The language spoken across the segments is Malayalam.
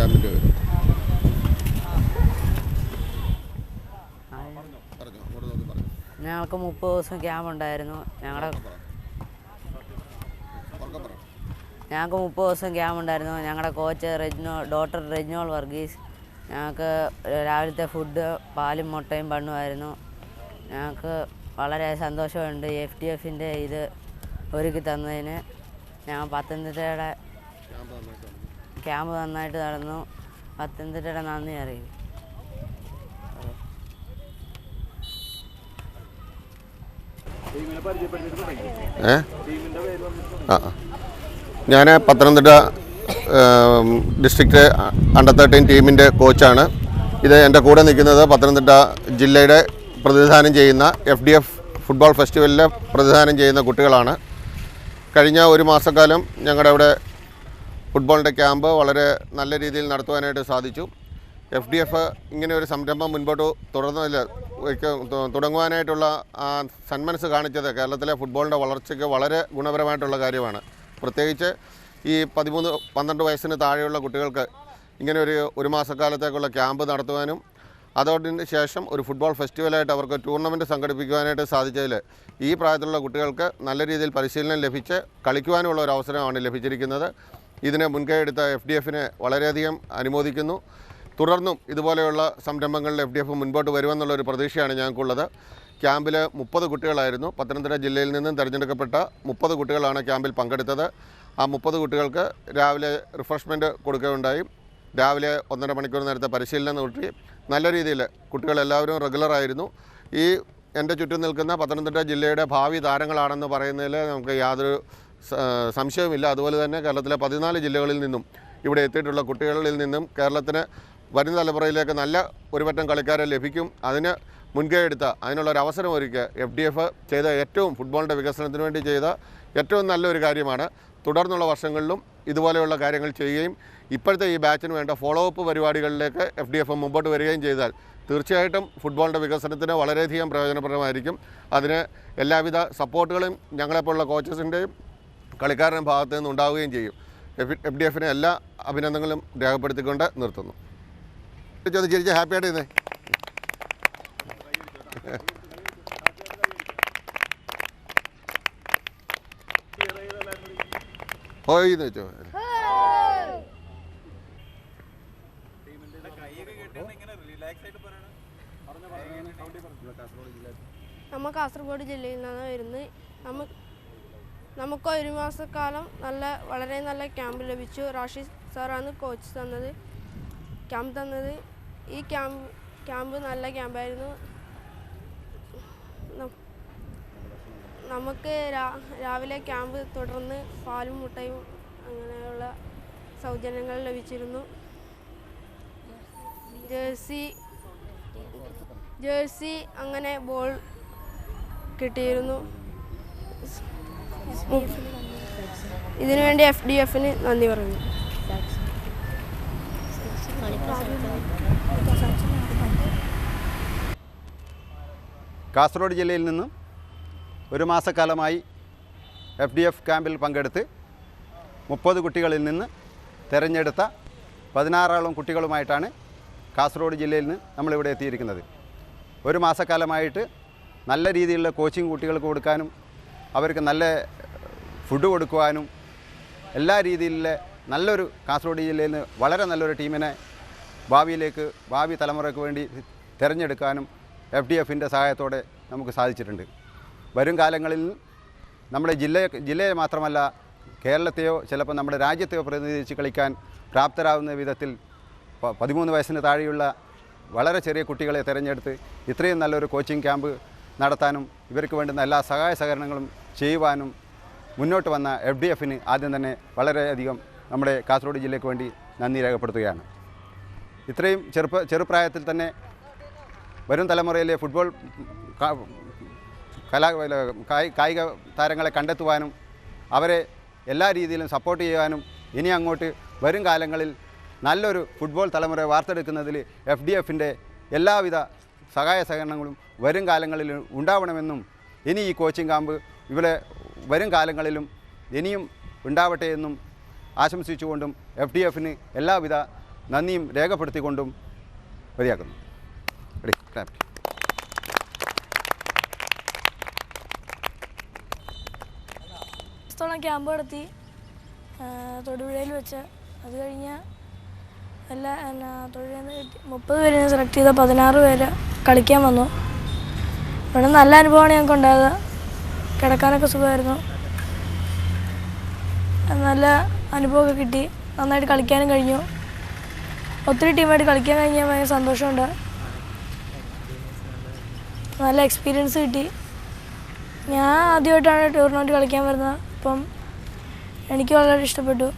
ക്യാമ്പിൻ്റെ പേര്? ഞങ്ങൾക്ക് 30 ദിവസം ക്യാമ്പ് ഉണ്ടായിരുന്നു. ഞങ്ങൾക്ക് 30 ദിവസം ക്യാമ്പ് ഉണ്ടായിരുന്നു. ഞങ്ങളുടെ കോച്ച് ഡോക്ടർ റെജിനോൾ വർഗീസ് ഞങ്ങൾക്ക് രാവിലത്തെ ഫുഡ് പാലും മുട്ടയും ബണ്ണുമായിരുന്നു. ഞങ്ങൾക്ക് വളരെ സന്തോഷമുണ്ട് FDFൻ്റെ ഇത് ഒരുക്കി തന്നതിന്. ഞങ്ങൾ പത്തനംതിട്ടയുടെ ക്യാമ്പ് നന്നായിട്ട് നടന്നു. പത്തനംതിട്ടയുടെ നന്ദി അറിയിക്കും. ഞാൻ പത്തനംതിട്ട ഡിസ്ട്രിക്റ്റ് അണ്ടർ 13 ടീമിൻ്റെ കോച്ചാണ്. ഇത് എൻ്റെ കൂടെ നിൽക്കുന്നത് പത്തനംതിട്ട ജില്ലയുടെ പ്രതിനിധാനം ചെയ്യുന്ന FDF ഫുട്ബോൾ ഫെസ്റ്റിവലിൽ പ്രതിനിധാനം ചെയ്യുന്ന കുട്ടികളാണ്. കഴിഞ്ഞ ഒരു മാസക്കാലം ഞങ്ങളുടെ അവിടെ ഫുട്ബോളിൻ്റെ ക്യാമ്പ് വളരെ നല്ല രീതിയിൽ നടത്തുവാനായിട്ട് സാധിച്ചു. FDF ഇങ്ങനെ ഒരു സംരംഭം മുൻപോട്ട് തുടങ്ങുവാനായിട്ടുള്ള സന്മനസ് കാണിച്ചത് കേരളത്തിലെ ഫുട്ബോളിൻ്റെ വളർച്ചയ്ക്ക് വളരെ ഗുണപരമായിട്ടുള്ള കാര്യമാണ്. പ്രത്യേകിച്ച് ഈ 13-12 വയസ്സിന് താഴെയുള്ള കുട്ടികൾക്ക് ഇങ്ങനെ ഒരു മാസക്കാലത്തേക്കുള്ള ക്യാമ്പ് നടത്തുവാനും അതോടൊപ്പം ശേഷം ഒരു ഫുട്ബോൾ ഫെസ്റ്റിവലായിട്ട് അവർക്ക് ടൂർണമെൻറ്റ് സംഘടിപ്പിക്കുവാനായിട്ട് സാധിച്ചതിൽ ഈ പ്രായത്തിലുള്ള കുട്ടികൾക്ക് നല്ല രീതിയിൽ പരിശീലനം ലഭിച്ച് കളിക്കുവാനുമുള്ള ഒരു അവസരമാണ് ലഭിച്ചിരിക്കുന്നത്. ഇതിനെ മുൻകൈ എടുത്ത FDFനെ വളരെയധികം അനുമോദിക്കുന്നു. തുടർന്നും ഇതുപോലെയുള്ള സംരംഭങ്ങളിൽ FDF മുൻപോട്ട് വരുമെന്നുള്ളൊരു പ്രതീക്ഷയാണ് ഞങ്ങൾക്കുള്ളത്. ക്യാമ്പിൽ 30 കുട്ടികളായിരുന്നു. പത്തനംതിട്ട ജില്ലയിൽ നിന്നും തിരഞ്ഞെടുക്കപ്പെട്ട 30 കുട്ടികളാണ് ക്യാമ്പിൽ പങ്കെടുത്തത്. ആ 30 കുട്ടികൾക്ക് രാവിലെ റിഫ്രഷ്മെൻറ്റ് കൊടുക്കുകയുണ്ടായി. രാവിലെ 1.5 മണിക്കൂർ നേരത്തെ പരിശീലനം നടത്തി. നല്ല രീതിയിൽ കുട്ടികളെല്ലാവരും റെഗുലറായിരുന്നു. ഈ എൻ്റെ ചുറ്റും നിൽക്കുന്ന പത്തനംതിട്ട ജില്ലയുടെ ഭാവി താരങ്ങളാണെന്ന് പറയുന്നതിൽ നമുക്ക് യാതൊരു സംശയവുമില്ല. അതുപോലെ തന്നെ കേരളത്തിലെ 14 ജില്ലകളിൽ നിന്നും ഇവിടെ എത്തിയിട്ടുള്ള കുട്ടികളിൽ നിന്നും കേരളത്തിന് വരും തലമുറയിലേക്ക് നല്ല ഒരുപറ്റം കളിക്കാരെ ലഭിക്കും. അതിന് മുൻകൈ എടുത്ത അതിനുള്ളൊരവസരം ഒരുക്കുക FDF ചെയ്ത ഏറ്റവും ഫുട്ബോളിൻ്റെ വികസനത്തിന് വേണ്ടി ചെയ്ത ഏറ്റവും നല്ലൊരു കാര്യമാണ്. തുടർന്നുള്ള വർഷങ്ങളിലും ഇതുപോലെയുള്ള കാര്യങ്ങൾ ചെയ്യുകയും ഇപ്പോഴത്തെ ഈ ബാച്ചിന് വേണ്ട ഫോളോ അപ്പ് പരിപാടികളിലേക്ക് FDF മുമ്പോട്ട് വരികയും ചെയ്താൽ തീർച്ചയായിട്ടും ഫുട്ബോളിൻ്റെ വികസനത്തിന് വളരെയധികം പ്രയോജനപ്രദമായിരിക്കും. അതിന് എല്ലാവിധ സപ്പോർട്ടുകളും ഞങ്ങളെപ്പോലുള്ള കോച്ചസിൻ്റെയും കളിക്കാരുടെയും ഭാഗത്തു നിന്ന് ഉണ്ടാവുകയും ചെയ്യും. FDFന് എല്ലാ അഭിനന്ദനങ്ങളും രേഖപ്പെടുത്തിക്കൊണ്ട് നിർത്തുന്നു. ചിരിച്ച് ഹാപ്പിയായിട്ട് ഇരുന്നേ. പോയിന്ന് വെച്ചോ. നമ്മൾ കാസർഗോഡ് ജില്ലയിൽ നിന്നാണ് വരുന്നത്. നമുക്ക് ഒരു മാസക്കാലം വളരെ നല്ല ക്യാമ്പ് ലഭിച്ചു. റാഷിദ് സാറാണ് കോച്ച് തന്നത്, ക്യാമ്പ് തന്നത്. ഈ ക്യാമ്പ് നല്ല ക്യാമ്പായിരുന്നു. നമുക്ക് രാവിലെ ക്യാമ്പ് തുടർന്ന് പാലും മുട്ടയും അങ്ങനെയുള്ള സൗജന്യങ്ങൾ ലഭിച്ചിരുന്നു. ജേഴ്സി അങ്ങനെ ബോൾ കിട്ടിയിരുന്നു. ഇതിനുവേണ്ടി FDFന് നന്ദി പറയുന്നു. കാസർഗോഡ് ജില്ലയിൽ നിന്നും ഒരു മാസക്കാലമായി FDF ക്യാമ്പിൽ പങ്കെടുത്ത് 30 കുട്ടികളിൽ നിന്ന് തിരഞ്ഞെടുത്ത 16ഓളം കുട്ടികളുമായിട്ടാണ് കാസർഗോഡ് ജില്ലയിൽ നിന്ന് നമ്മളിവിടെ എത്തിയിരിക്കുന്നത്. ഒരു മാസക്കാലമായിട്ട് നല്ല രീതിയിലുള്ള കോച്ചിങ് കുട്ടികൾക്ക് കൊടുക്കാനും അവർക്ക് നല്ല ഫുഡ് കൊടുക്കുവാനും എല്ലാ രീതിയിലുള്ള നല്ലൊരു കാസർഗോഡ് ജില്ലയിൽ നിന്ന് വളരെ നല്ലൊരു ടീമിനെ ഭാവി തലമുറയ്ക്ക് വേണ്ടി തിരഞ്ഞെടുക്കാനും FDFൻ്റെ സഹായത്തോടെ നമുക്ക് സാധിച്ചിട്ടുണ്ട്. വരും കാലങ്ങളിൽ നമ്മുടെ ജില്ലയെ മാത്രമല്ല കേരളത്തെയോ ചിലപ്പോൾ നമ്മുടെ രാജ്യത്തെയോ പ്രതിനിധീകരിച്ച് കളിക്കാൻ പ്രാപ്തരാകുന്ന വിധത്തിൽ 13 വയസ്സിന് താഴെയുള്ള വളരെ ചെറിയ കുട്ടികളെ തിരഞ്ഞെടുത്ത് ഇത്രയും നല്ലൊരു കോച്ചിങ് ക്യാമ്പ് നടത്താനും ഇവർക്ക് വേണ്ടുന്ന എല്ലാ സഹായ സഹകരണങ്ങളും ചെയ്യുവാനും മുന്നോട്ട് വന്ന FDFന് ആദ്യം തന്നെ വളരെയധികം നമ്മുടെ കാസർഗോഡ് ജില്ലയ്ക്ക് വേണ്ടി നന്ദി രേഖപ്പെടുത്തുകയാണ്. ഇത്രയും ചെറുപ്രായത്തിൽ തന്നെ വരും തലമുറയിലെ ഫുട്ബോൾ കായിക താരങ്ങളെ കണ്ടെത്തുവാനും അവരെ എല്ലാ രീതിയിലും സപ്പോർട്ട് ചെയ്യാനും ഇനി അങ്ങോട്ട് വരും കാലങ്ങളിൽ നല്ലൊരു ഫുട്ബോൾ തലമുറയെ വാർത്തെടുക്കുന്നതിൽ FDFൻ്റെ എല്ലാവിധ സഹായ സഹകരണങ്ങളും വരും കാലങ്ങളിൽ ഉണ്ടാവണമെന്നും ഇനി ഈ കോച്ചിങ് ക്യാമ്പ് ഇവിടെ വരും കാലങ്ങളിലും ഇനിയും ഉണ്ടാവട്ടെ എന്നും ആശംസിച്ചുകൊണ്ടും FDFന് എല്ലാവിധ നന്ദിയും രേഖപ്പെടുത്തിക്കൊണ്ടും മതിയാക്കുന്നു. റെഡി ക്ലാപ്പ്. ക്യാമ്പ് നടത്തി തൊടുപുഴയിൽ വെച്ച്. അത് കഴിഞ്ഞ് എല്ലാ തൊഴിൽ 30 പേരെ സെലക്ട് ചെയ്ത 16 പേര് കളിക്കാൻ വന്നു. ഇവിടെ നല്ല അനുഭവമാണ് ഞങ്ങൾക്ക് ഉണ്ടായത്. കിടക്കാനൊക്കെ സുഖമായിരുന്നു. നല്ല അനുഭവമൊക്കെ കിട്ടി. നന്നായിട്ട് കളിക്കാനും കഴിഞ്ഞു. ഒത്തിരി ടീമായിട്ട് കളിക്കാൻ കഴിഞ്ഞാൽ ഭയങ്കര സന്തോഷമുണ്ട്. നല്ല എക്സ്പീരിയൻസ് കിട്ടി. ഞാൻ ആദ്യമായിട്ടാണ് ടൂർണമെൻറ്റ് കളിക്കാൻ വരുന്നത്. അപ്പം എനിക്ക് വളരെ ഇഷ്ടപ്പെട്ടു.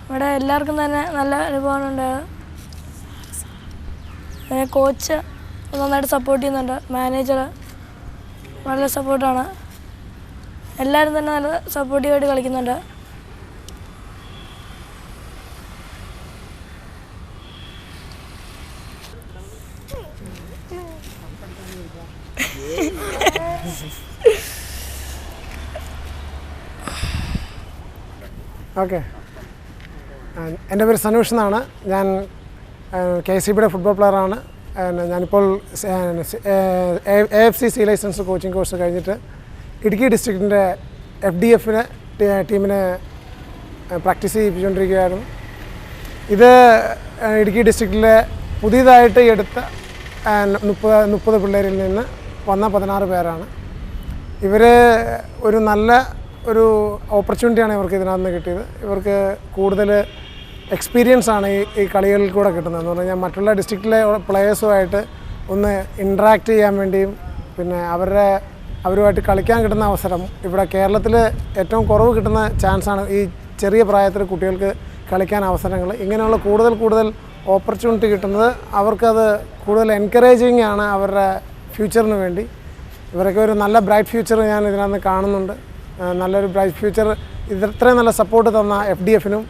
ഇവിടെ എല്ലാവർക്കും തന്നെ നല്ല അനുഭവമാണ് ഉണ്ടായത്. പിന്നെ കോച്ച് നന്നായിട്ട് സപ്പോർട്ട് ചെയ്യുന്നുണ്ട്. മാനേജർ വളരെ സപ്പോർട്ടാണ്. എല്ലാവരും തന്നെ നല്ല സപ്പോർട്ടീവായിട്ട് കളിക്കുന്നുണ്ട്. ഓക്കെ, എൻ്റെ പേര് സനൂഷ് എന്നാണ്. ഞാൻ KCBയുടെ ഫുട്ബോൾ പ്ലെയറാണ്. ഞാനിപ്പോൾ AFC C licence coaching course കഴിഞ്ഞിട്ട് ഇടുക്കി ഡിസ്ട്രിക്റ്റിൻ്റെ FDF ടീമിനെ പ്രാക്ടീസ് ചെയ്യിപ്പിച്ചുകൊണ്ടിരിക്കുകയായിരുന്നു. ഇത് ഇടുക്കി ഡിസ്ട്രിക്റ്റിലെ പുതിയതായിട്ട് എടുത്ത 30 പിള്ളേരിൽ നിന്ന് വന്ന 16 പേരാണ്. ഇവർ ഒരു നല്ല ഓപ്പർച്യൂണിറ്റിയാണ് ഇവർക്ക് ഇതിനകത്ത് നിന്ന് കിട്ടിയത്. ഇവർക്ക് കൂടുതൽ എക്സ്പീരിയൻസ് ആണ് ഈ കളികളിൽ കൂടെ കിട്ടുന്നത്. എന്ന് പറഞ്ഞാൽ മറ്റുള്ള ഡിസ്ട്രിക്റ്റിലെ പ്ലെയേഴ്സുമായിട്ട് ഒന്ന് ഇൻട്രാക്ട് ചെയ്യാൻ വേണ്ടിയും പിന്നെ അവരുമായിട്ട് കളിക്കാൻ കിട്ടുന്ന അവസരം ഇവിടെ കേരളത്തിൽ ഏറ്റവും കുറവ് കിട്ടുന്ന ചാൻസാണ് ഈ ചെറിയ പ്രായത്തിൽ കുട്ടികൾക്ക് കളിക്കാൻ അവസരങ്ങൾ. ഇങ്ങനെയുള്ള കൂടുതൽ ഓപ്പർച്യൂണിറ്റി കിട്ടുന്നത് അവർക്കത് കൂടുതൽ എൻകറേജിങ് ആണ് അവരുടെ ഫ്യൂച്ചറിന് വേണ്ടി. ഇവരൊക്കെ ഒരു നല്ല ബ്രൈറ്റ് ഫ്യൂച്ചർ ഞാൻ ഇതിനകത്ത് കാണുന്നുണ്ട്. നല്ലൊരു ബ്രൈറ്റ് ഫ്യൂച്ചർ ഇത്രയും നല്ല സപ്പോർട്ട് തന്ന FDFനും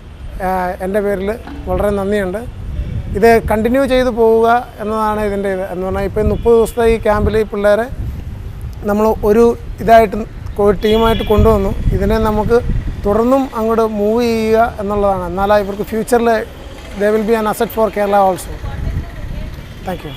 എൻ്റെ പേരിൽ വളരെ നന്ദിയുണ്ട്. ഇത് കണ്ടിന്യൂ ചെയ്തു പോവുക എന്നതാണ് ഇതിൻ്റെ എന്ന് പറഞ്ഞാൽ ഇപ്പോൾ 30 ദിവസത്തെ ഈ ക്യാമ്പിൽ ഈ പിള്ളേരെ നമ്മൾ ഒരു ടീമായിട്ട് കൊണ്ടുവന്നു. ഇതിനെ നമുക്ക് തുടർന്നും അങ്ങോട്ട് മൂവ് ചെയ്യുക എന്നുള്ളതാണ്. എന്നാലേ ഇവർക്ക് ഫ്യൂച്ചറിൽ they will be an asset four Kerala also. Thank you.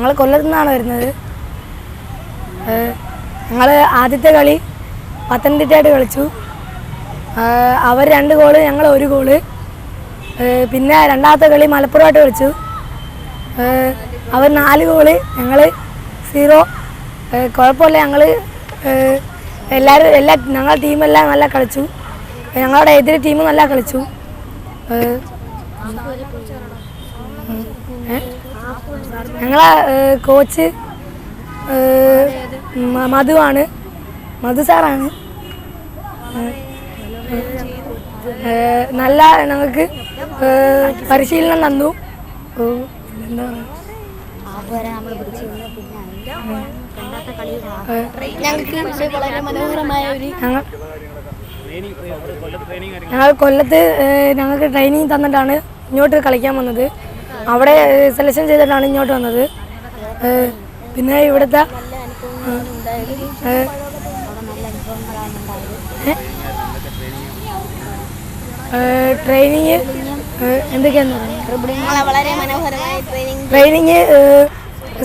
ഞങ്ങൾ കൊല്ലത്തു നിന്നാണ് വരുന്നത്. ഞങ്ങൾ ആദ്യത്തെ കളി പത്തനംതിട്ടയായിട്ട് കളിച്ചു. അവർ 2 ഗോള്, ഞങ്ങൾ 1 ഗോള്. പിന്നെ രണ്ടാമത്തെ കളി മലപ്പുറമായിട്ട് കളിച്ചു. അവർ 4 ഗോള്, ഞങ്ങൾ 0. കുഴപ്പമില്ല, ഞങ്ങൾ ഞങ്ങളുടെ ടീമെല്ലാം നല്ല കളിച്ചു. ഞങ്ങളുടെ എതിരെ ടീം നല്ല കളിച്ചു. ഞങ്ങളെ കോച്ച് മധുവാണ്, മധു സാറാണ്. നല്ല ഞങ്ങൾക്ക് പരിശീലനം തന്നു. എന്താ ഞങ്ങൾക്ക് വളരെ മനോഹരമായ ഒരു ഞങ്ങൾ കൊല്ലത്ത് ഞങ്ങൾക്ക് ട്രെയിനിങ് തന്നിട്ടാണ് ഇങ്ങോട്ട് കളിക്കാൻ വന്നത്. അവിടെ സെലക്ഷൻ ചെയ്തിട്ടാണ് ഇങ്ങോട്ട് വന്നത്. പിന്നെ ഇവിടുത്തെ ട്രെയിനിങ് എന്തൊക്കെയാന്ന് പറയുന്നത്, വളരെ മനോഹരമായ ട്രെയിനിങ്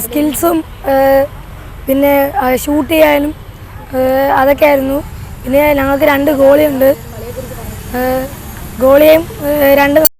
സ്കിൽസും പിന്നെ ഷൂട്ട് ചെയ്യാനും അതൊക്കെ ആയിരുന്നു. പിന്നെ ഞങ്ങൾക്ക് 2 ഗോളിയുണ്ട്. ഗോളിയും 2